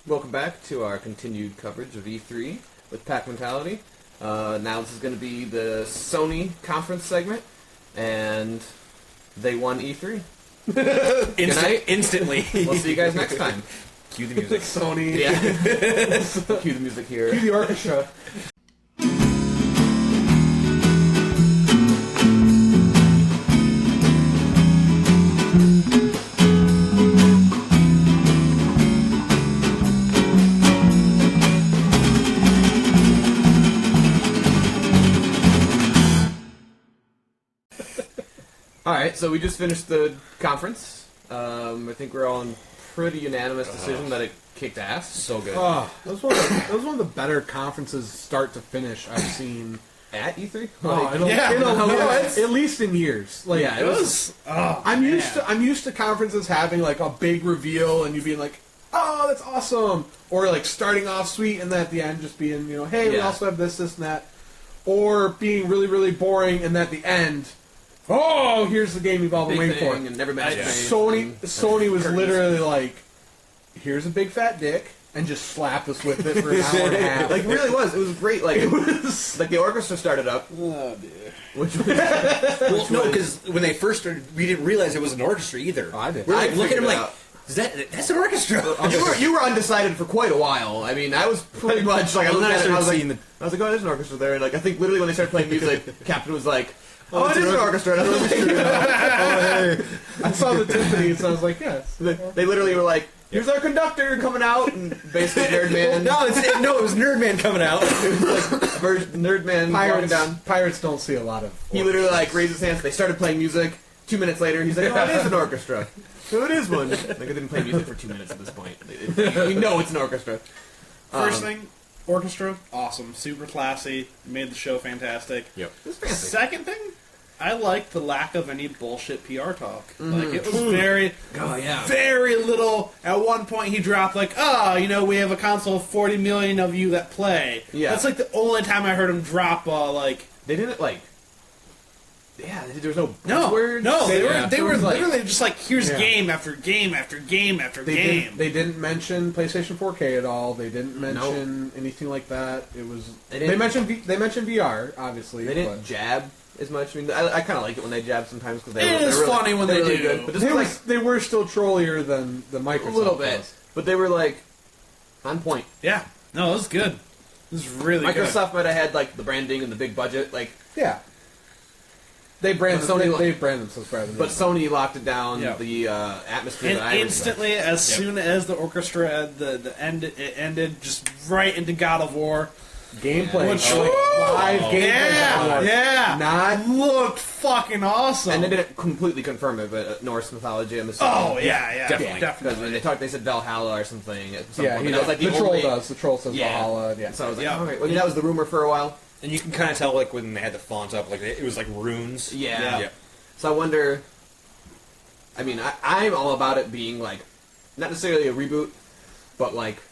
Welcome back to our continued coverage of E3 with Pack Mentality. Now this is going to be the Sony Conference segment, and they won E3. Good night. Instantly. We'll see you guys next time. Cue the music. Sony. Yeah. Cue the music here. Cue the orchestra. Alright, so we just finished the conference. I think we're all in pretty unanimous decision that it kicked ass. So good. Oh, that was one of the better conferences, start to finish, I've seen. At E3? At least in years. Like, yeah, it was. I'm used to conferences having like a big reveal and you being like, oh, that's awesome, or like starting off sweet and then at the end just being, hey, we also have this, and that, or being really, really boring and then at the end, oh, here's the game you've all been waiting for. And never mentioned Sony was literally like, here's a big fat dick, and just slapped us with it for an hour and a half. Like, it really was. It was great. Like, it was like the orchestra started up. Oh, dear. Which was... No, because when they first started, we didn't realize it was an orchestra either. I did. We're like, looking at him like, out. that's an orchestra. You were undecided for quite a while. I mean, I was pretty much like, I looked at it and I was like, oh, there's an orchestra there. And like, I think literally when they started playing music, Captain was like, oh, it is an orchestra. And I was like, hey. I saw the Tiffany, so I was like, yes. They literally were like, here's our conductor coming out, and basically Nerdman. it was Nerdman coming out. It was like Nerdman walking down. Pirates don't see a lot of. He literally like raised his hands. They started playing music. 2 minutes later, he's like, oh, it is an orchestra. So it is one. Like, I didn't play music for 2 minutes at this point. We know it's an orchestra. First thing, orchestra, awesome, super classy, made the show fantastic. Yep. It was fancy. Second thing, I liked the lack of any bullshit PR talk. Like, it was very little. At one point, he dropped like, we have a console of 40 million of you that play. Yeah. That's like the only time I heard him drop like. They didn't like. Yeah, there was no buzzwords. No, they were like, literally just like, here's game after game after game after game. They didn't mention PlayStation 4K at all. They didn't mention anything like that. It was they mentioned VR, obviously. They didn't jab as much. I mean, I kind of like it when they jab sometimes because it is funny when they really do. Good. But this they were still trollier than the Microsoft. A little bit, was. but they were like on point. Yeah, no, it was good. It was really Microsoft might have had like the branding and the big budget, like They brand Sony, they brand themselves better than but Sony locked it down. The atmosphere. And that I instantly, as soon as the orchestra it ended, just right into God of War gameplay. Live gameplay. Yeah, looked fucking awesome. And they didn't completely confirm it, but Norse mythology, I'm assuming. Oh yeah, definitely. Because when they said Valhalla or something at some point. He That was like the troll does. The troll says Valhalla. Yeah. So I was like, all right. Well, that was the rumor for a while. And you can kind of tell, like, when they had the font up, like, it was like runes. Yeah. So I wonder... I mean, I'm all about it being, like, not necessarily a reboot, but, like,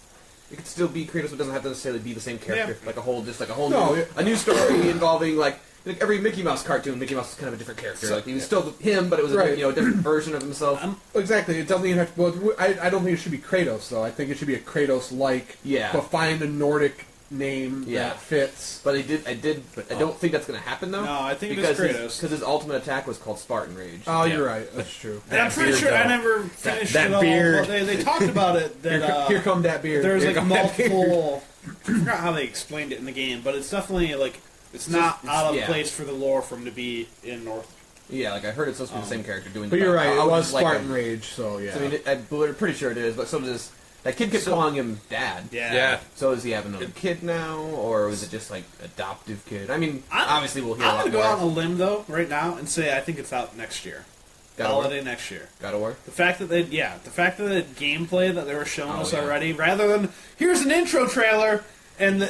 it could still be Kratos, but it doesn't have to necessarily be the same character. Like, a whole new story involving, like every Mickey Mouse cartoon, Mickey Mouse is kind of a different character. Like, he was still him, but it was a different version of himself. Exactly. It doesn't even have to... Well, I don't think it should be Kratos, though. I think it should be a Kratos-like... but find a Nordic name that fits. But I don't think that's going to happen, though. No, I think it is Kratos. Because his ultimate attack was called Spartan Rage. Oh, you're right. That's true. And I'm pretty sure I never finished that it all. beard. They talked about it. That, here come that beard. There's like multiple... I forgot how they explained it in the game, but it's definitely like... It's not out of place for the lore for him to be in North. Yeah, like I heard it's supposed to be the same character doing. But you're right, it was Spartan Rage, so yeah. So, I mean, I'm pretty sure it is, but so does that kid kept calling him Dad. Yeah. So does he have another kid now, or was it just like adoptive kid? I mean, obviously we'll hear a lot more. I'm gonna go out on a limb though right now and say I think it's out next year. Holiday next year. God of War. The fact that the gameplay that they were showing us already, rather than here's an intro trailer and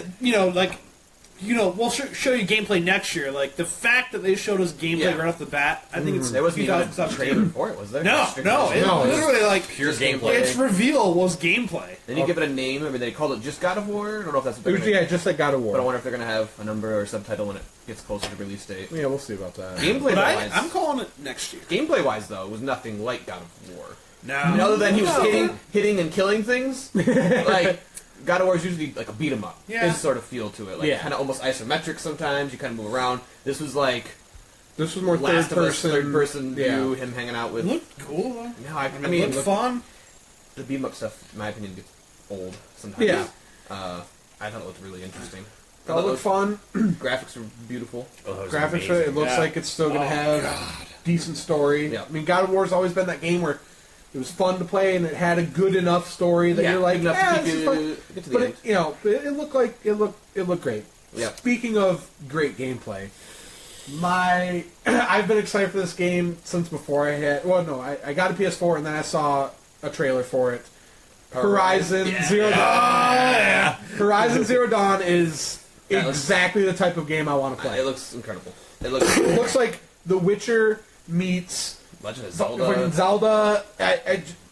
we'll show you gameplay next year. Like, the fact that they showed us gameplay right off the bat, I think it's... There wasn't even a trailer for it, was there? No, literally, like... Pure gameplay. Its reveal was gameplay. They didn't give it a name. I mean, they called it just God of War. I don't know if that's what they're going to... just like God of War. But I wonder if they're going to have a number or subtitle when it gets closer to release date. Yeah, we'll see about that. Gameplay-wise... I'm calling it next year. Gameplay-wise, though, was nothing like God of War. No. I mean, other than he was hitting and killing things, like God of War is usually like a beat 'em up. Yeah. This sort of feel to it, like kind of almost isometric sometimes. You kind of move around. This was more Last of Us, third person Yeah. view. Him hanging out with. It looked cool though. No, I It mean, looked fun. the beat 'em up stuff, in my opinion, gets old sometimes. Yeah. I thought it looked really interesting. It looked fun. Graphics were beautiful. Graphics, it looks like it's still going to have decent story. Yeah. I mean, God of War's always been that game where it was fun to play and it had a good enough story that you're like, enough to keep this is fun. you get to the But end. it looked like it looked great. Yeah. Speaking of great gameplay, I've been excited for this game since before I had. Well, no, I got a PS4 and then I saw a trailer for it. Horizon Zero Dawn. Horizon Zero Dawn is exactly the type of game I want to play. It looks incredible. It looks like The Witcher meets Legend of fucking Zelda. Zelda.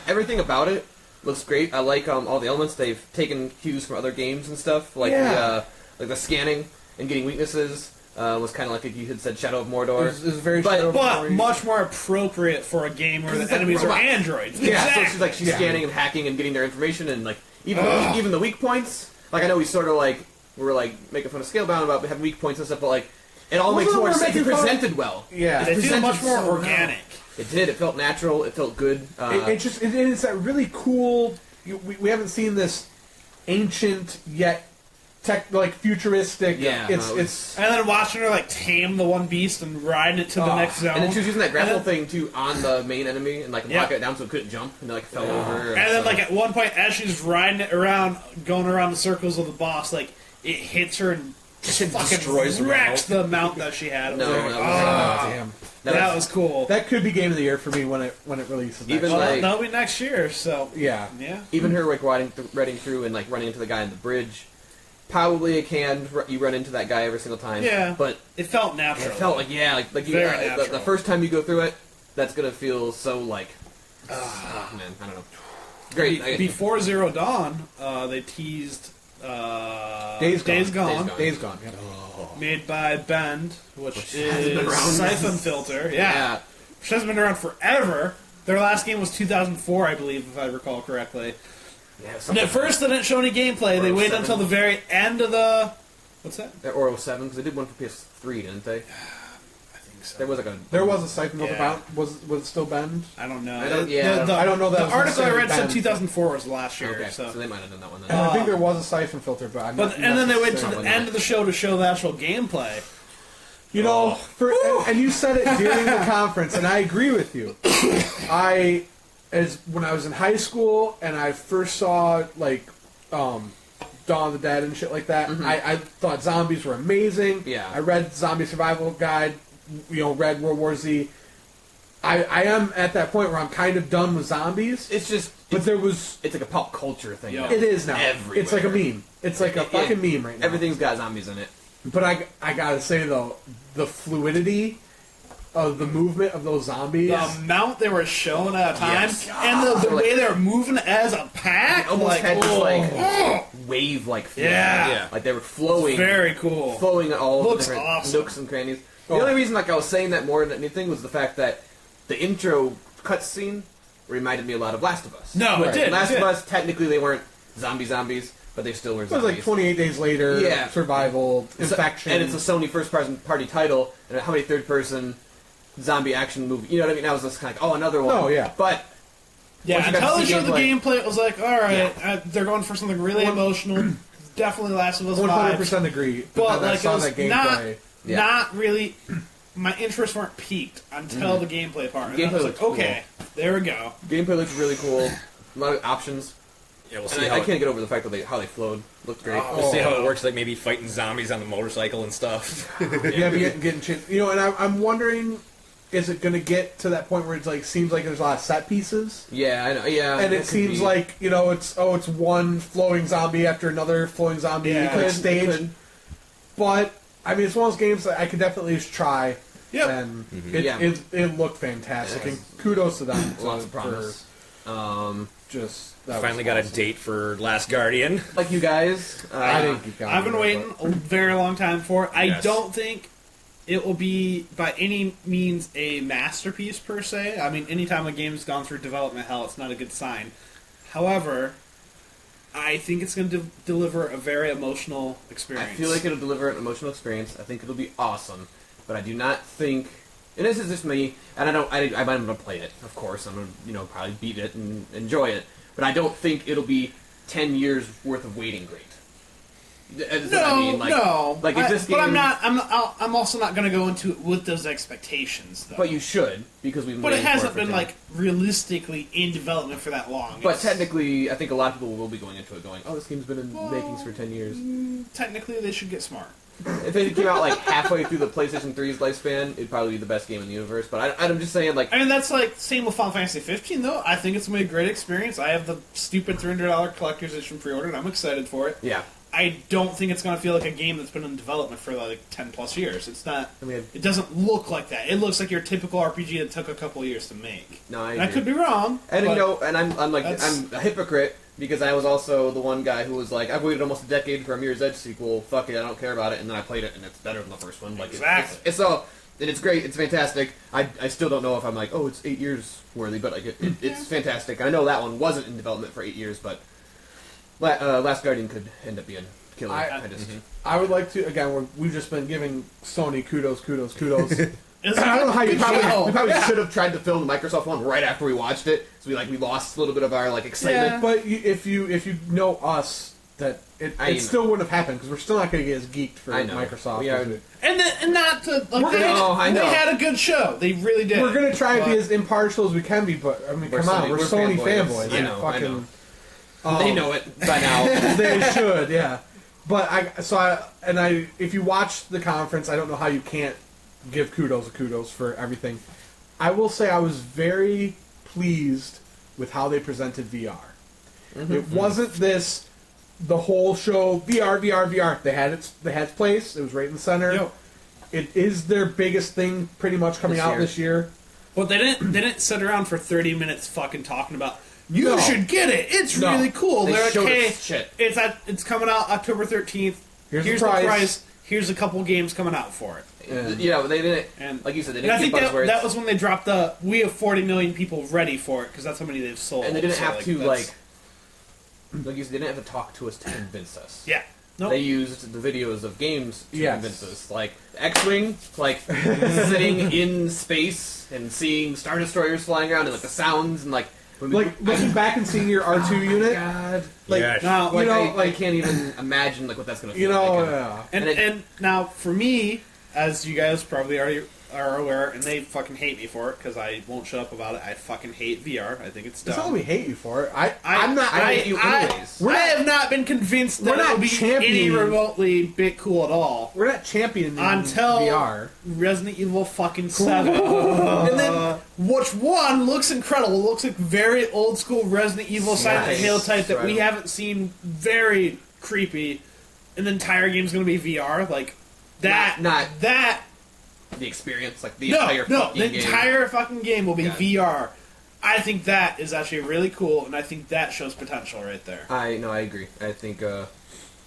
Everything about it looks great. I like all the elements. They've taken cues from other games and stuff, like the scanning and getting weaknesses. Was kind of like you had said, Shadow of Mordor. It was very But much more appropriate for a game where the enemies are androids. Yeah, Exactly. so she's scanning and hacking and getting their information, and like even the weak points. Like I know we sort of we were making fun of Scalebound about having weak points and stuff, but it all makes more sense. It presented well. Yeah, It felt much more so organic. Well. It did. It felt natural. It felt good. It's that really cool. We haven't seen this ancient yet futuristic. Yeah, it's And then watching her tame the one beast and riding it to the next zone. and then she was using that grapple thing too on the main enemy and knocking it down so it couldn't jump and fell over. And then at one point as she's riding it around, going around the circles of the boss, it hits her and just fucking destroys wrecks the mount that she had. No, damn. That was cool. That could be game of the year for me when it releases. Even That'll be next year. So yeah. Even her riding through and running into the guy on the bridge. Probably you run into that guy every single time. Yeah, but it felt natural. It felt very natural. The first time you go through it, that's gonna feel so man, I don't know. Great. Before Zero Dawn, they teased Days Gone. Days Gone. Yeah. Made by Bend, which hasn't been is around. Siphon Filter. Yeah, which hasn't been around forever. Their last game was 2004, I believe, if I recall correctly. Yeah, And at first, they didn't show any gameplay. They waited until the very end of the... What's that? Or 07, because they did one for PS3, didn't they? I think so. There was a Siphon Filter Yeah. Was it still Bend? I don't know. I don't know that The was article I read necessarily said Bend. 2004 was last year. Okay, So they might have done that one then. And I think there was a Siphon Filter, but I'm not. and then they went to necessarily- the end of the show to show the actual gameplay. You know, and you said it during the conference, and I agree with you. When I was in high school and I first saw Dawn of the Dead and shit like that, I thought zombies were amazing. Yeah. I read Zombie Survival Guide, read World War Z. I am at that point where I'm kind of done with zombies. It's like a pop culture thing. Yeah. now. It is now. Everywhere. It's like a meme. It's like a fucking meme right now. Everything's got zombies in it. But I gotta say though, the fluidity of the movement of those zombies. The amount they were showing at a time, Yes. and the way they were moving as a pack, It almost had this wave-like feel. Yeah. Like they were flowing. very cool. Flowing at all Looks the different awesome. nooks and crannies. The only reason I was saying that more than anything was the fact that the intro cutscene reminded me a lot of Last of Us. No, it did. Last of Us, technically they weren't zombies, but they still were It was zombies. like 28 days later, Yeah. survival, infection. And it's a Sony first-party title, and how many third-person zombie action movie? You know what I mean? I was just kind of like, another one. Oh, yeah. But Yeah, once you got until to they see showed the gameplay, it was like, all right, Yeah. they're going for something really emotional. Definitely Last of Us 100% vibes. agree. But then I like, saw it was that gameplay. not really. My interests weren't peaked until the gameplay part. And Gameplay I was looks like, okay, there we go. gameplay looks really cool. A lot of options. Yeah, we'll And see I how can't get over the fact that how they flowed. Looked great. we'll see how it works. Like maybe fighting zombies on the motorcycle and stuff. Yeah, getting and I'm wondering, is it going to get to that point where it's seems like there's a lot of set pieces? Yeah, I know. Yeah, And it seems like it's one flowing zombie after another flowing zombie stage. But I mean, it's one of those games that I could definitely just try. Yep. And Yeah. it looked fantastic, and kudos to them. Lots of promise. That Finally was got a awesome. date for Last Guardian. Like you guys, I didn't geek out I've been on it, waiting a very long time for it. I Yes. don't think it will be by any means a masterpiece per se. I mean, anytime a game's gone through development hell, it's not a good sign. However, I think it's going to deliver a very emotional experience. I feel like it'll deliver an emotional experience. I think it'll be awesome, but I do not think. And this is just me, and I'm going to play it, of course. I'm going to, probably beat it and enjoy it. But I don't think it'll be 10 years worth of waiting great. No. Like if this game, but I'm also not going to go into it with those expectations, though. But you should, because we've. But it hasn't been realistically in development for that long. But technically, I think a lot of people will be going into it going, "Oh, this game's been in makings for 10 years." Technically, they should get smart. If it came out halfway through the PlayStation 3's lifespan, it'd probably be the best game in the universe. But I'm just saying, I mean, that's same with Final Fantasy 15, though. I think it's going to be a great experience. I have the stupid $300 collector's edition pre-ordered. I'm excited for it. Yeah. I don't think it's going to feel like a game that's been in development for 10 plus years. It's not. It doesn't look like that. It looks like your typical RPG that took a couple of years to make. No, I could be wrong. And I'm a hypocrite because I was also the one guy who was like, I've waited almost a decade for a Mirror's Edge sequel. Fuck it, I don't care about it. And then I played it, and it's better than the first one. Exactly. It's great. It's fantastic. I still don't know if I'm it's 8 years worthy, but it's fantastic. I know that one wasn't in development for 8 years, but. Last Guardian could end up being killer. I would like to, again, we've just been giving Sony kudos. I don't know how you we probably should have tried to film the Microsoft one right after we watched it, so we lost a little bit of our excitement. Yeah. But if you know us, that it still wouldn't have happened because we're still not going to get as geeked for Microsoft. We are, and not to I know. They had a good show. They really did. We're going to try and be as impartial as we can be, but I mean, come on, we're Sony fanboys. I know. They know it by now. They should, yeah. But if you watch the conference, I don't know how you can't give kudos for everything. I will say I was very pleased with how they presented VR. Mm-hmm. It wasn't the whole show VR. They had its place. It was right in the center. Yo. It is their biggest thing, pretty much coming out this year. Well, they didn't sit around for 30 minutes fucking talking about. You should get it. It's really cool. They're like, hey, it's coming out October 13th. Here's the price. Here's a couple games coming out for it. They didn't. And like you said, they didn't. I think that was when they dropped we have 40 million people ready for it because that's how many they've sold. And they didn't have to like you said, they didn't have to talk to us to convince us. Yeah. Nope. They used the videos of games to convince us. Like X-Wing, sitting in space and seeing Star Destroyers flying around and the sounds and looking back and seeing your R2 unit. God. I can't even imagine what that's going to feel like. And now, for me, as you guys probably already are aware, and they fucking hate me for it, because I won't shut up about it, I fucking hate VR. I think it's dumb. It's not that we hate you for it. I have not been convinced that it will be any remotely bit cool at all. We're not championing until VR. Resident Evil fucking 7. And then, which one looks incredible. Looks like very old school Resident Evil Silent Hill type that we haven't seen, very creepy. And the entire game's going to be VR. The experience, the entire fucking game will be VR. I think that is actually really cool, and I think that shows potential right there. I agree. I think the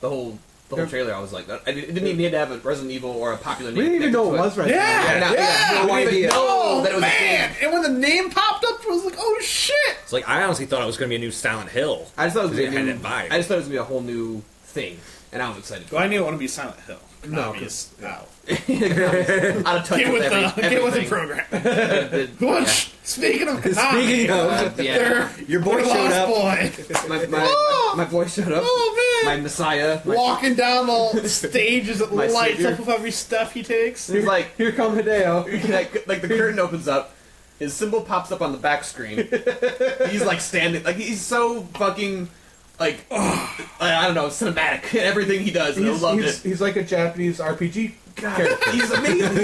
whole trailer, I was like, it didn't even need to have a Resident Evil or a popular name. We didn't even know it was Resident Evil. No idea. That it was a thing. And when the name popped up, I was like, oh shit! It's I honestly thought it was going to be a new Silent Hill. I just thought it was going to be a whole new thing, and I was excited. Well, I knew it wanted to be Silent Hill. No, because out of touch get with the program. Speaking of your boy showed up. My boy showed up. Oh man, my Messiah, walking down the stages that lights savior. up with every step he takes. He's like, here come Hideo. The curtain opens up. His symbol pops up on the back screen. He's standing, he's so fucking. I don't know, cinematic. Everything he does, I loved it. He's like a Japanese RPG character. He's amazing.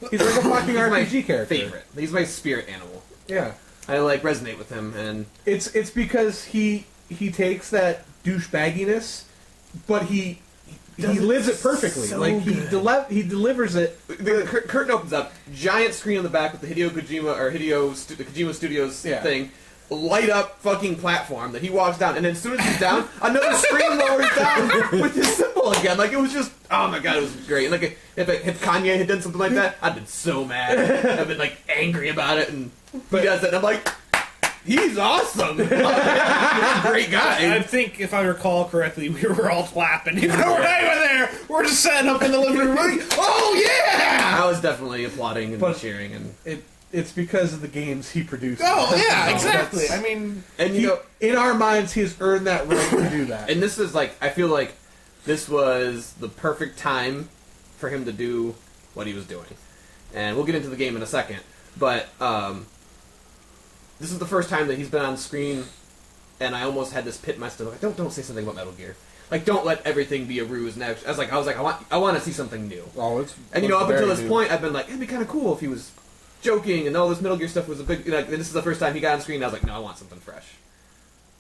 He's like a fucking RPG character. Favorite. He's my spirit animal. Yeah, I resonate with him, and it's because he takes that douchebagginess, but he lives it perfectly. So he delivers it. The curtain opens up, giant screen on the back with the Hideo Kojima or the Kojima Studios thing. light up fucking platform that he walks down, and then as soon as he's down, another screen lowers down with his symbol again. Like, it was just, oh my god, it was great. And like, if Kanye had done something like that, I'd been so mad. I've been like angry about it, and he does it, and I'm like, he's awesome. He's a great guy. I think, if I recall correctly, we were all clapping. Even though we're not even there, we're just setting up in the living room. Like, oh yeah! I was definitely applauding and cheering, and it's because of the games he produces. Oh yeah, exactly. I mean, and you know, in our minds, he has earned that right to do that. And this is like, I feel like this was the perfect time for him to do what he was doing. And we'll get into the game in a second, but this is the first time that he's been on screen, and I almost had this pit in my stomach. Like, don't say something about Metal Gear. Like, don't let everything be a ruse. And I was like, I want to see something new. Oh, it's and you know, up until this point, I've been like, it'd be kind of cool if he was joking, and all this Metal Gear stuff was a big. Like, this is the first time he got on screen. And I was like, no, I want something fresh.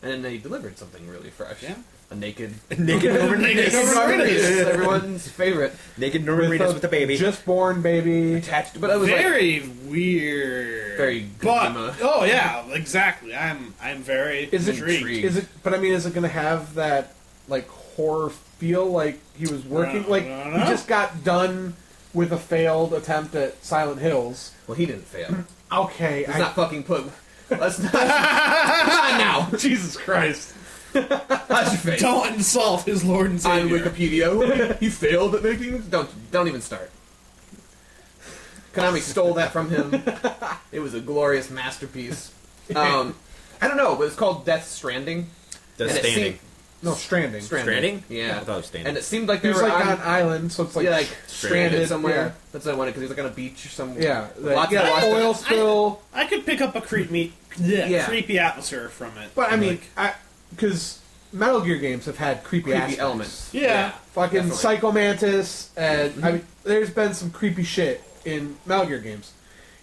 And then they delivered something really fresh. Yeah. A naked Norman Reedus. Everyone's favorite. Naked Norman Reedus with the baby. Just born baby. Attached, but it was very weird. Very but Kojima. oh yeah, exactly. I'm very intrigued. Is it? But I mean, is it going to have that like horror feel? Like he was working. No, like no. he just got done with a failed attempt at Silent Hills. Well, he didn't fail. Okay, Let's not fucking put. Let's not. Not now. Jesus Christ. How's your face? Don't insult his Lord and On Savior. Wikipedia, he failed at making. Don't even start. Konami stole that from him. It was a glorious masterpiece. I don't know, but it's called Death Stranding. Death Standing. No, Stranding. Stranding? Yeah. I thought it was Standing. And it seemed like He they was were like on on an island, so it's like, yeah, like stranded somewhere. Yeah. That's what I wanted, because he was like on a beach or somewhere. Yeah, Lots like, of oil spill. I could pick up a creepy atmosphere from it. But I mean, because Metal Gear games have had creepy aspects. elements. Yeah. Fucking Definitely. Psycho Mantis, and I mean, there's been some creepy shit in Metal Gear games.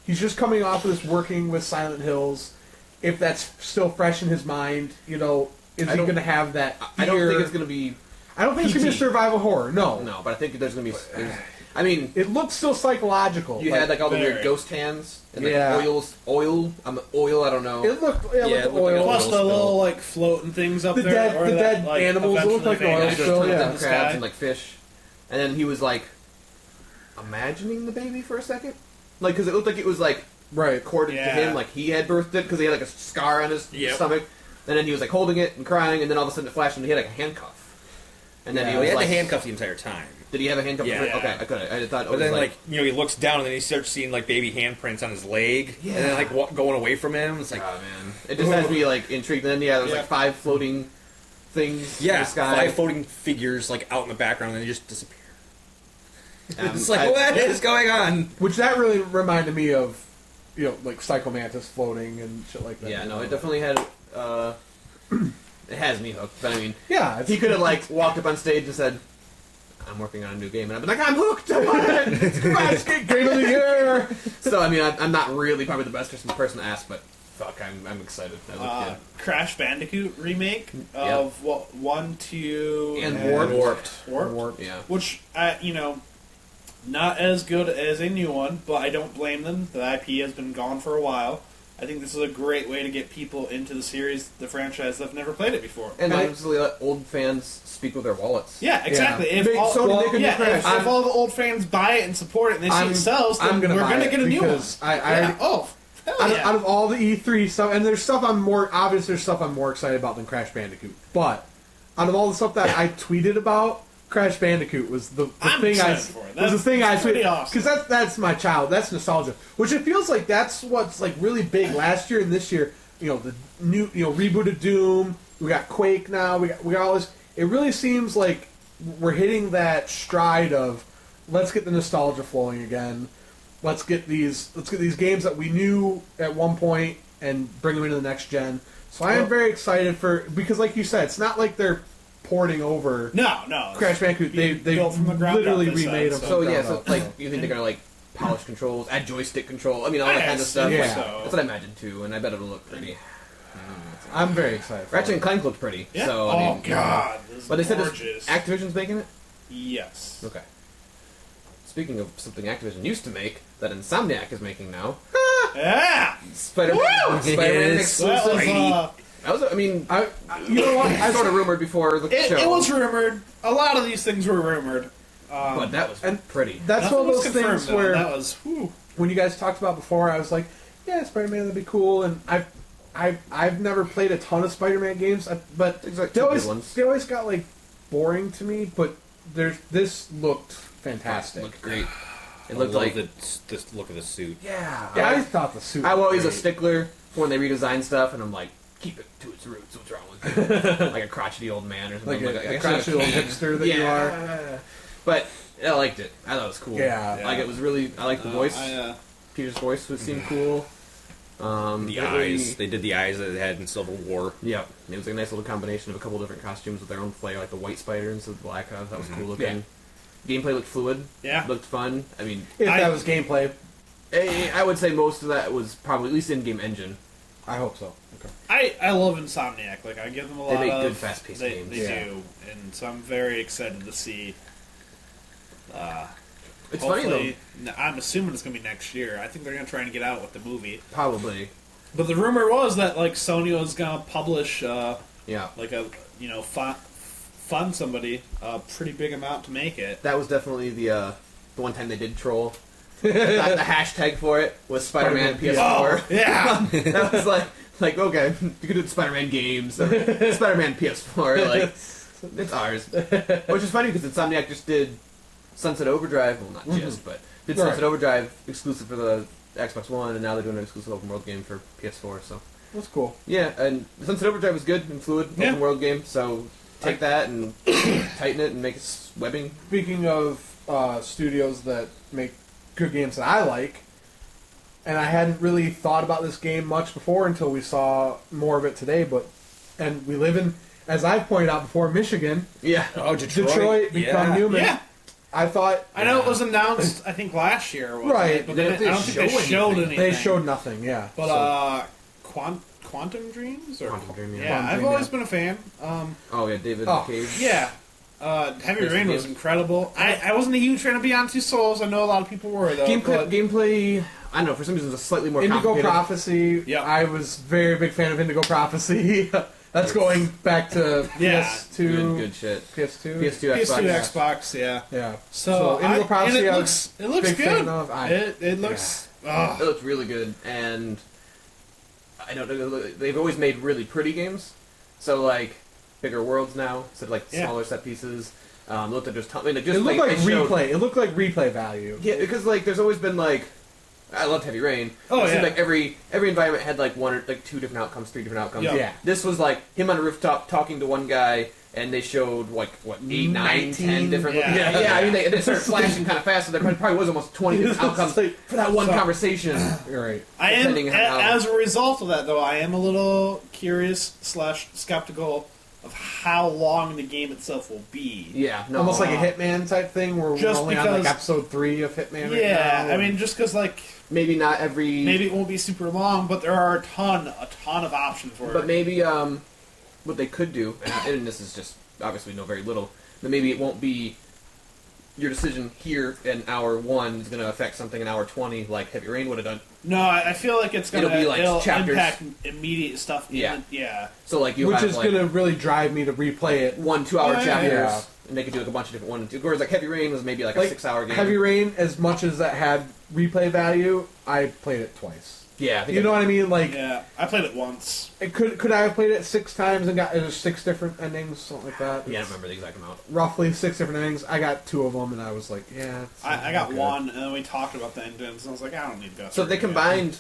He's just coming off of this working with Silent Hills. If that's still fresh in his mind, you know, is he going to have that fear? I don't think it's going to be. I don't think it's going to be a survival horror. No, No, but I think there's going to be. I mean, it looks still psychological. you had like all the weird very. ghost hands and like Yeah. oil. I don't know. it looked, Yeah, looked it looked oil. like Plus oil the spill. little like floating things up The there, dead- or the that, dead like, animals that look like eventually oil vanished spill, into yeah. the And sky. crabs and like fish, and then he was like imagining the baby for a second, like because it looked like it was like Right. recorded Yeah. to him, like he had birthed it because he had like a scar on his Yep. stomach, and then he was like holding it and crying, and then all of a sudden it flashed and he had like a handcuff, and then Yeah. he Well, was he had like, the handcuff the entire time. did he have a handcuff? Yeah. Okay, I couldn't. I thought it But was then, like he looks down and then he starts seeing, like, baby handprints on his leg. Yeah. And then, like, going away from him. It's like, oh man, it just has me like intrigued. And then there was Yeah. like 5 floating things in yeah, the sky. 5 floating figures, like, out in the background and they just disappear. It's like, I- what is going on? Which that really reminded me of, you know, like Psycho Mantis floating and shit like that. Yeah, no, it definitely had. It has me hooked. But I mean, Yeah, it's, he could have like walked up on stage and said, "I'm working on a new game," and I've been like, "I'm hooked. I want it. It's the best game of the year." So I mean, I'm not really probably the best person to ask, but fuck, I'm excited as a kid. Crash Bandicoot remake of 1, 2, And Warped. Warped. Yeah. Which, not as good as a new one, but I don't blame them. The IP has been gone for a while. I think this is a great way to get people into the series, the franchise, that have never played it before. And honestly, let old fans speak with their wallets. Yeah, exactly. Yeah. If Make all, Sony make a new if Crash. all the old fans buy it and support it and they see it sells, then I'm gonna we're buy going to it get a new one. because I Yeah. already, Oh, hell out, yeah. out of all the E3 stuff, and there's stuff there's stuff I'm more excited about than Crash Bandicoot. But out of all the stuff that I tweeted about, Crash Bandicoot was the I'm thing I excited for it. was the thing I That's pretty tweeted awesome. because that's my child. That's nostalgia, which it feels like that's what's like really big last year and this year. You know, the new reboot of Doom. We got Quake now. We got all this. It really seems like we're hitting that stride of let's get the nostalgia flowing again. Let's get these games that we knew at one point and bring them into the next gen. So I am very excited because, like you said, it's not like they're porting over No. Crash Bandicoot. They built from the ground literally up, they remade them. said, So from the yeah, ground so up. like you think they're gonna like polish controls, add joystick control? I mean, all that kind of stuff. Yeah. Like, that's what I imagine too, and I bet it'll look pretty. I'm very excited. For Ratchet it. and Clank looked pretty. Yeah. So oh, I mean, God. This is But they said gorgeous. Activision's making it. Yes. Okay. Speaking of something Activision used to make, that Insomniac is making now. Yeah! Spider-Man exclusive. That was, I mean, you know what? I sort of rumored before the show. it was rumored. A lot of these things were rumored. But that was pretty. That's Nothing one of was those confirmed, things though. where That was, when you guys talked about before, I was like, yeah, Spider-Man would be cool, and I've never played a ton of Spider-Man games, but Like they always got like boring to me. But this looked fantastic. It looked great. It I looked love like the look of the suit. yeah. I thought the suit. I'm was always a great. stickler for when they redesign stuff, and I'm like, keep it to its roots. What's wrong with it? Like a crotchety old man or something. Like a a crotchety little cane. hipster that you are. But I liked it. I thought it was cool. Yeah. Like it was really. I liked the voice. Peter's voice seemed cool. The eyes. They did the eyes that they had in Civil War. Yep. It was a nice little combination of a couple different costumes with their own flair, like the white spider instead of the black. That was cool looking. Gameplay looked fluid. Yeah. Looked fun. I mean, If that was gameplay, I would say most of that was probably at least in-game engine. I hope so. Okay. I love Insomniac. Like, I give them a lot They make of... good, fast-paced they, games. They Yeah. do. And so I'm very excited to see... It's funny though. hopefully- I'm assuming it's going to be next year. I think they're going to try and get out with the movie. Probably. But the rumor was that, like, Sony was going to publish, Yeah. like, fund somebody a pretty big amount to make it. That was definitely the one time they did troll. the hashtag for it was Spider-Man PS4. Oh, yeah! That was like okay, you could do the Spider-Man games, or Spider-Man PS4, like it's ours. Which is funny because Insomniac just did Sunset Overdrive, well not just, but did Sunset Overdrive exclusive for the Xbox One, and now they're doing an exclusive open world game for PS4. So That's cool. yeah, and Sunset Overdrive was good and fluid open world game. So take that and tighten it and make it webbing. Speaking of studios that make good games that I like, and I hadn't really thought about this game much before until we saw more of it today, and we live in, as I've pointed out before, Michigan. Yeah. Oh, Detroit become Newman. Yeah. I thought... I know it was announced, I think, last year. Wasn't Right. It? But I don't think they showed anything. They showed nothing, yeah. But, Quantum Dreams? Or, Quantum Dream, yeah. Yeah, Quantum I've Dream, always yeah. been a fan. Oh yeah, David Cage. Yeah. Heavy Rain was incredible. I wasn't a huge fan of Beyond Two Souls. I know a lot of people were, though. Gameplay, I don't know, for some reason it's slightly more Indigo complicated. Prophecy, Yep. I was very big fan of Indigo Prophecy. That's going back to Yeah. PS2. Good shit. PS2? PS2, Xbox. PS2, Xbox, yeah. Yeah. So, Indigo Prophecy, and I it was looks big good. fan of. It looks... It looked really good, and I don't know, they've always made really pretty games. So like bigger worlds now instead of like smaller set pieces. Looked like there's I mean, just It looked like they showed- replay. It looked like replay value. Yeah, because like there's always been like I loved Heavy Rain. Oh, It seemed yeah. like every environment had like one or like two different outcomes, three different outcomes. Yeah. Yeah. This was like him on a rooftop talking to one guy, and they showed like what 8, 9, 10 19 different. Yeah. Yeah. I mean they started flashing kind of fast, so there probably was almost 20 different outcomes like- for that one so- conversation. You're right. I am, Depending on how- as a result of that, though, I am a little curious / skeptical of how long the game itself will be. Yeah, no, Almost like a Hitman type thing where Just we're only on because- like episode 3 of Hitman right Yeah, now. I mean, just because, like, maybe not every. maybe it won't be super long, but there are a ton of options for But it. maybe what they could do, and this is just obviously know very little, but maybe it won't be your decision here in hour 1 is going to affect something in hour 20 like Heavy Rain would have done. No, I feel like it's gonna It'll be like chapters. impact immediate stuff. Yeah. Yeah. So like you which have is like going to really drive me to replay it. 1 2-hour Oh, yeah, chapters, yeah. and they could do like a bunch of different ones. Whereas like Heavy Rain was maybe like a 6-hour game. Heavy Rain, as much as that had replay value, I played it twice. Yeah, I think You know what I mean? Like, Yeah, I played it once. it could I have played it 6 times and got 6 different endings, something like that? Yeah, I don't remember the exact amount. Roughly 6 different endings. I got 2 of them, and I was like, yeah. it's I got okay. one, and then we talked about the endings, and I was like, I don't need to go So through they it again. combined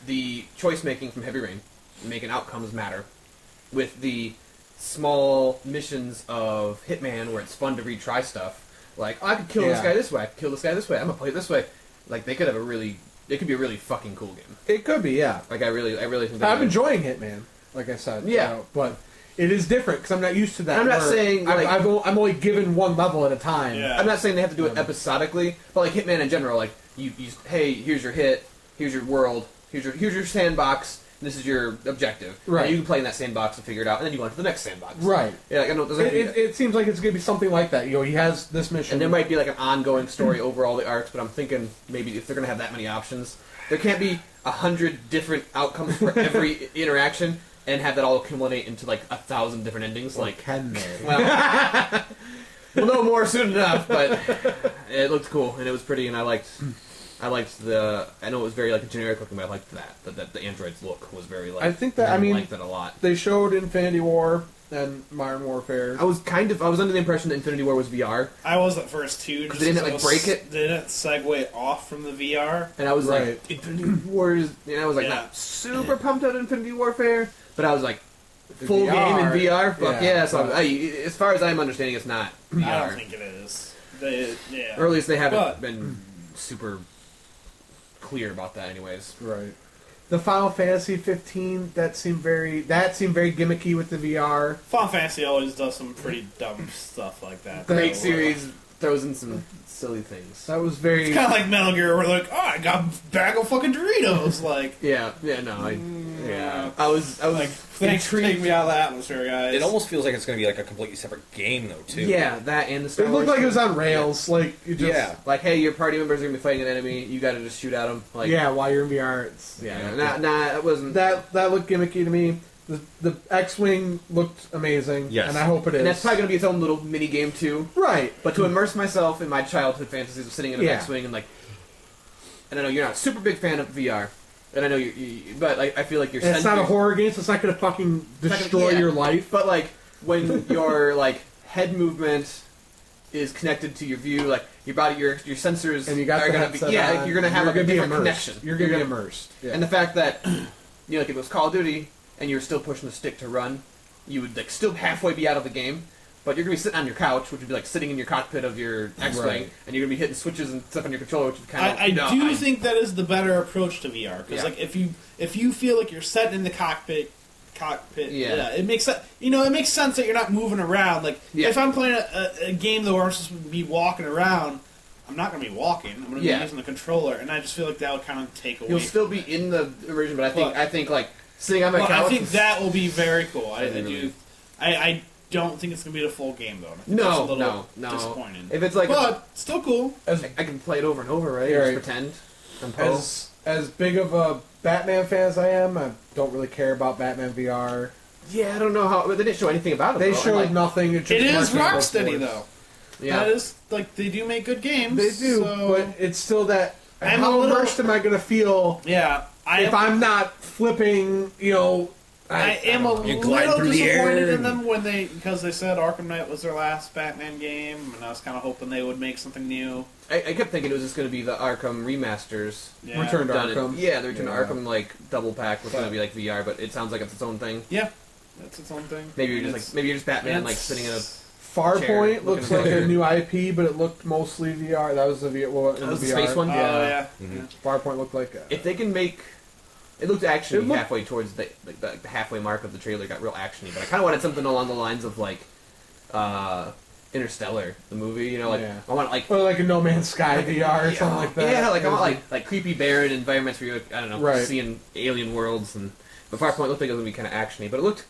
the choice making from Heavy Rain, making outcomes matter, with the small missions of Hitman where it's fun to retry stuff. Like, oh, I could kill this Yeah. guy this way, I could kill this guy this way, I'm gonna play it this way. Like, they could have it could be a really fucking cool game. It could be, yeah. Like, I really think I'm enjoying Hitman, like I said. Yeah. You know, but it is different because I'm not used to that. I'm not where saying, like- I'm only given one level at a time. Yeah. I'm not saying they have to do it episodically, but like Hitman in general, like you hey, here's your hit, here's your world, here's your sandbox, and this is your objective. Right. And you can play in that sandbox and figure it out, and then you go on to the next sandbox. Right. Yeah, like, I know there's It seems like it's going to be something like that. You know, he has this mission. and there might be like an ongoing story over all the arcs, but I'm thinking maybe if they're gonna have that many options, there can't be 100 different outcomes for every interaction and have that all accumulate into like 1,000 different endings. Or like, can they? well, we'll know more soon enough. But it looked cool and it was pretty, and I liked the. I know it was very like a generic looking, but I liked that the android's look was very like. I think that I liked that a lot. They showed Infinity War and Modern Warfare. I was under the impression that Infinity War was VR. I was at first too. Because they didn't break it. They didn't segue off from the VR. And I was Right. like, Infinity War is. And I was like, not super pumped out Infinity Warfare, but I was like, full VR, game in VR. Fuck yeah! So but- as far as I'm understanding, it's not VR. I don't think it is. Or at least they haven't But- been super clear about that, anyways. Right. The Final Fantasy 15 that seemed very gimmicky with the VR. Final Fantasy always does some pretty dumb stuff like that. Great So, series throws in some silly things. That was very. It's kind of like Metal Gear, where like, oh, I got a bag of fucking Doritos. Like, Yeah, I was like, thanks for taking me out of the atmosphere, guys. It almost feels like it's going to be like a completely separate game, though, too. Yeah, that and the Star It Wars looked like it was thing. on rails. Like you just, Yeah. Like, hey, your party members are gonna be fighting an enemy. You got to just shoot at them. Like, yeah. While you're in VR, it's nah, it wasn't. that looked gimmicky to me. The X-wing looked amazing. Yes. And I hope it is. And that's probably gonna be its own little mini game too. right. But to immerse myself in my childhood fantasies of sitting in an Yeah. X-wing and like, and I know you're not a super big fan of VR, and I know but like I feel like you're. And it's not a horror game, so it's not going to fucking destroy your life. But like when your like head movement is connected to your view, like your body, your sensors, And you got are the gonna headset be on, you're gonna have you're like, a gonna be different immersed. connection. You're going to be gonna- immersed. Yeah. And the fact that like if it was Call of Duty and you were still pushing the stick to run, you would like still halfway be out of the game. But you're gonna be sitting on your couch, which would be like sitting in your cockpit of your X-wing, Right. and you're gonna be hitting switches and stuff on your controller, which is kind of. I think that is the better approach to VR because Yeah. like if you feel like you're sitting in the cockpit, Yeah. it makes sense. You know, it makes sense that you're not moving around. Like Yeah. if I'm playing a game though where I'm supposed to be walking around, I'm not going to be walking. I'm going to Yeah. be using the controller, and I just feel like that would kind of take away. You'll still be in the immersion, but I think like sitting on my But couch. I think is- that will be very cool. I Really do. I don't think it's going to be the full game though. I think No, that's a little no. disappointing. If it's like, but still cool. As I can play it over and over, right? Yeah, Just right. pretend. I'm Poe. as big of a Batman fan as I am, I don't really care about Batman VR. Yeah, I don't know how. But they didn't show anything about it. They though. showed Like, nothing. It It is marketing Rocksteady billboards. though. Yeah. That is like they do make good games. They do, so- but it's still that. I'm how a little- immersed am I going to feel yeah. if I'm not flipping? You know, I am a You glide little through the disappointed air in them because they said Arkham Knight was their last Batman game, and I was kind of hoping they would make something new. I kept thinking it was just going to be the Arkham remasters. Yeah. Return to done it. Arkham. Yeah, the Return Yeah. to Arkham like double pack was going to be like VR, but it sounds like it's its own thing. Yeah, that's its own thing. Maybe you're And just Batman like sitting in a. Farpoint looks looking like at a it. new IP, but it looked mostly VR. That was the VR. Well, in That was the the VR. space one? Oh Yeah. yeah. Farpoint looked like. If they can make. It looked actually It looked- halfway towards the halfway mark of the trailer. Got real actiony, but I kind of wanted something along the lines of like Interstellar, the movie. You know, like Yeah. I want like Or like a No Man's Sky VR or something like that. Yeah, like I want like creepy barren environments where you're I don't know Right. seeing alien worlds and. But Farpoint looked like it was gonna be kind of actiony, but it looked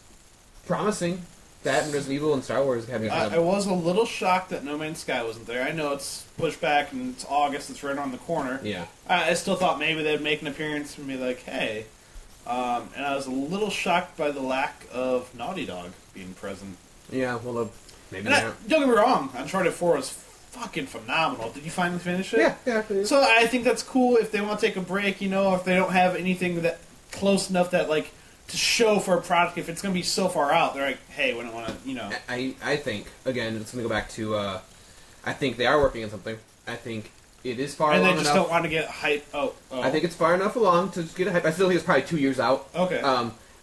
promising. That and Resident Evil and Star Wars have you I was a little shocked that No Man's Sky wasn't there. I know it's pushed back and it's August. It's right on the corner. Yeah. I still thought maybe they'd make an appearance and be like, "Hey," and I was a little shocked by the lack of Naughty Dog being present. Yeah, well, maybe And not. don't get me wrong, Uncharted 4 is fucking phenomenal. Did you finally finish it? Yeah. So I think that's cool if they want to take a break, you know, if they don't have anything that close enough that like to show for a product. If it's going to be so far out, they're like, hey, we don't want to, you know. I think again, it's going to go back to. I think they are working on something. I think it is far And along they just enough. don't want to get hype. Oh. I think it's far enough along to get a hype. I still think it's probably 2 years out. Okay.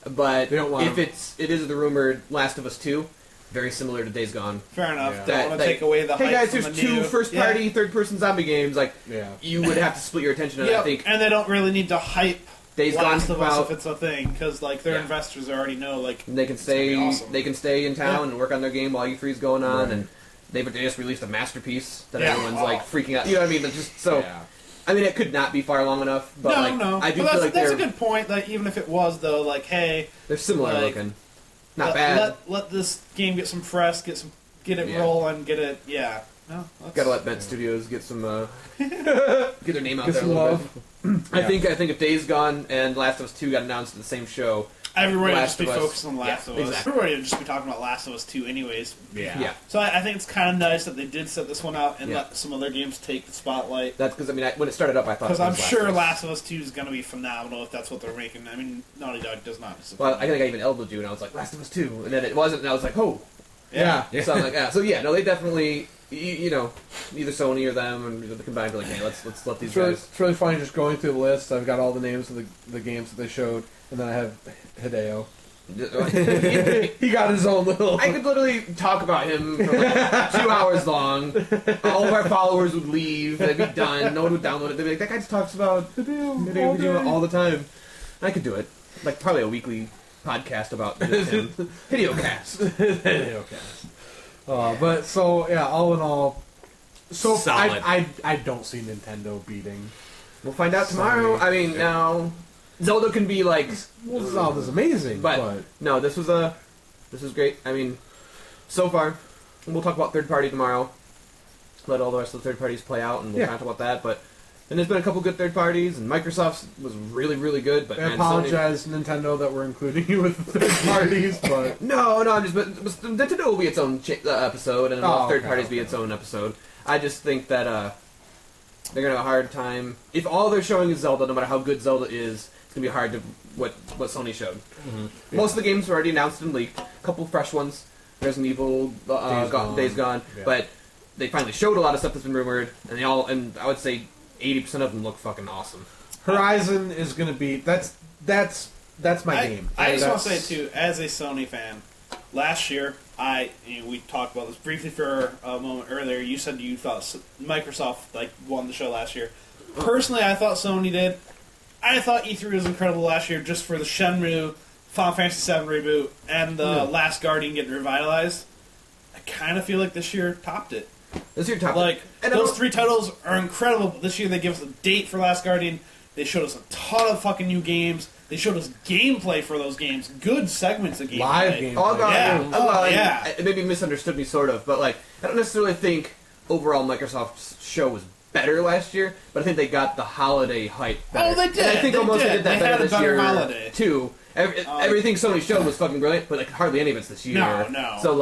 But They don't want if it is the rumored Last of Us 2, very similar to Days Gone. Fair enough. Yeah. Don't want to take away the hey hype guys, from there's the two new... first-party, third-person zombie games. Like, Yeah. you would have to split your attention. And Yeah, I think and they don't really need to hype Days Gone Last of Us out. if it's a thing, because like their Yeah. investors already know like They can it's gonna be stay. awesome. They can stay in town and work on their game while E3's going on, Right. and they just released a masterpiece that Yeah. everyone's Oh. like freaking out. You know what I mean? It's just so. Yeah. I mean, it could not be far along enough, but no, like, no. I do But feel like that's they're a good point. Like even if it was though, like hey, they're similar like, looking, not bad. Let this game get some press, get it Yeah. rolling, get it. Yeah. No, Gotta let Bent Studios get some get their name out Get there a some little love. bit. I think if Days Gone and Last of Us 2 got announced at the same show, everybody would Last just be of Us. focused on Last Yeah, of Us. exactly. Everybody would just be talking about Last of Us 2 anyways. yeah. So I think it's kind of nice that they did set this one out and Yeah. let some other games take the spotlight. That's because when it started up, I thought. Because it I'm was sure Last of Us. Last of Us 2 is going to be phenomenal if that's what they're making. I mean, Naughty Dog does not disappoint. Well, I think I even elbowed you, and I was like, Last of Us 2, and then it wasn't, and I was like, oh. Yeah. So I'm like, yeah. So yeah, no, they definitely, you know, either Sony or them, and the combined are like, hey, let's let these guys. It's really funny just going through the list. I've got all the names of the games that they showed, and then I have Hideo. He got his own little. I could literally talk about him for like 2 hours long. All of our followers would leave. They'd be done. No one would download it. They'd be like, that guy just talks about Hideo all the time. I could do it. Like probably a weekly podcast about him. Hideo cast. But so yeah, all in all, so Solid. I don't see Nintendo beating. We'll find out tomorrow. Sorry. I mean, now Zelda can be like, Well, Zelda's amazing, but no, this was great. I mean, so far, we'll talk about third party tomorrow. Let all the rest of the third parties play out, and we'll Yeah. talk about that. But and there's been a couple good third parties, and Microsoft's was really, really good. But I man, apologize, Nintendo, that we're including you with third parties, but No, I'm just. But Nintendo will be its own episode, and Oh, third okay, parties be its own episode. I just think that they're gonna have a hard time if all they're showing is Zelda. No matter how good Zelda is, it's gonna be hard to what Sony showed. Most of the games were already announced and leaked. A couple fresh ones. Resident Evil, Days Gone, Yeah. but they finally showed a lot of stuff that's been rumored, and and I would say 80% of them look fucking awesome. Horizon is going to be that's my game. I just want That's- to say too, as a Sony fan, last year we talked about this briefly for a moment earlier. You said you thought Microsoft won the show last year. Personally, I thought Sony did. I thought E3 was incredible last year just for the Shenmue, Final Fantasy VII reboot, and the Last Guardian getting revitalized. I kind of feel like this year topped it. This year, top and Those three titles are incredible. This year they give us a date for Last Guardian. They showed us a ton of fucking new games. They showed us gameplay for those games. Good segments of gameplay. Live gameplay. Oh, God, Yeah. well, Yeah. It maybe misunderstood me, sort of, but I don't necessarily think overall Microsoft's show was better last year, but I think they got the holiday hype better. Oh, they did. And I think They almost did. they did that They had better a this better year holiday. too. Everything Sony showed was fucking brilliant, but hardly any of it's this year. No. So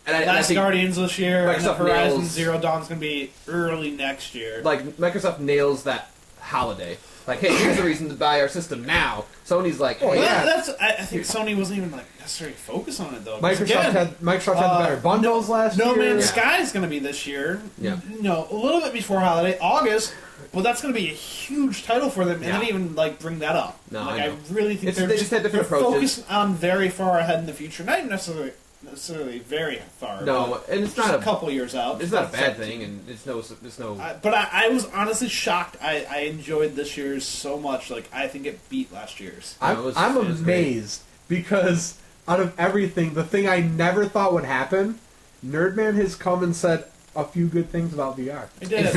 and I Last think Guardians this year, and Microsoft Horizon nails- Zero Dawn's going to be early next year. Microsoft nails that holiday. Hey, here's the reason to buy our system now. Sony's like, Oh, hey, yeah. I think Sony wasn't even necessarily focused on it though. 'Cause Microsoft again, had the better bundles last No year. Man's Sky is going to be this year. Yeah. A little bit before holiday, August. But that's going to be a huge title for them, and Yeah. they didn't even bring that up. No, I I know. really think They just had different they're approaches. focused on very far ahead in the future. Not even necessarily very far. No, but and it's just not a couple years out. it's not a bad thing, and it's no. But I was honestly shocked. I enjoyed this year's so much. I think it beat last year's. No, it was I'm great. amazed because out of everything, the thing I never thought would happen, Nerdman has come and said a few good things about VR. I did.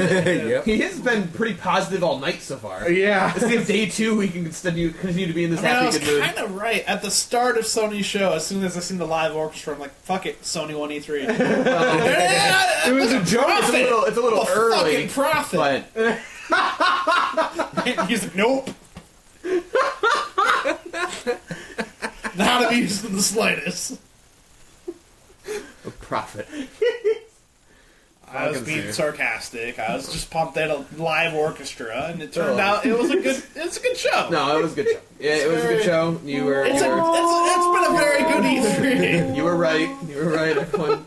Yep. He has been pretty positive all night so far. Yeah. Let's see if day 2 we can continue to be in this I happy was good mood. kind of right at the start of Sony's show. As soon as I seen the live orchestra, I'm like, "Fuck it, Sony won E3." It was a joke. It's a little early, Fucking profit. but He's like, "Nope." Not amused in the slightest. a profit. I was being sarcastic. I was just pumped at a live orchestra, and it turned out it was a good show. No, it was a good show. Yeah, it was a good show. You were. It's been a very good E3. You were right. You were right, everyone.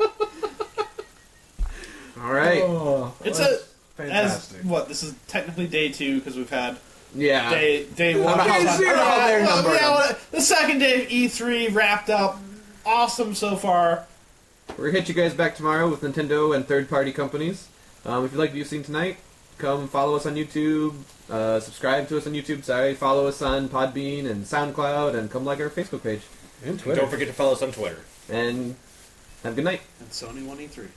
All right. Oh, It's that's fantastic. This is technically day 2 because we've had Yeah. day I don't 1. know how they're numbered. The second day of E3 wrapped up. Awesome so far. We're gonna hit you guys back tomorrow with Nintendo and third-party companies. If you like what you've seen tonight, come follow us on YouTube. Subscribe to us on YouTube. Follow us on Podbean and SoundCloud, and come like our Facebook page. And Twitter. Don't forget to follow us on Twitter. And have a good night. And Sony won E3.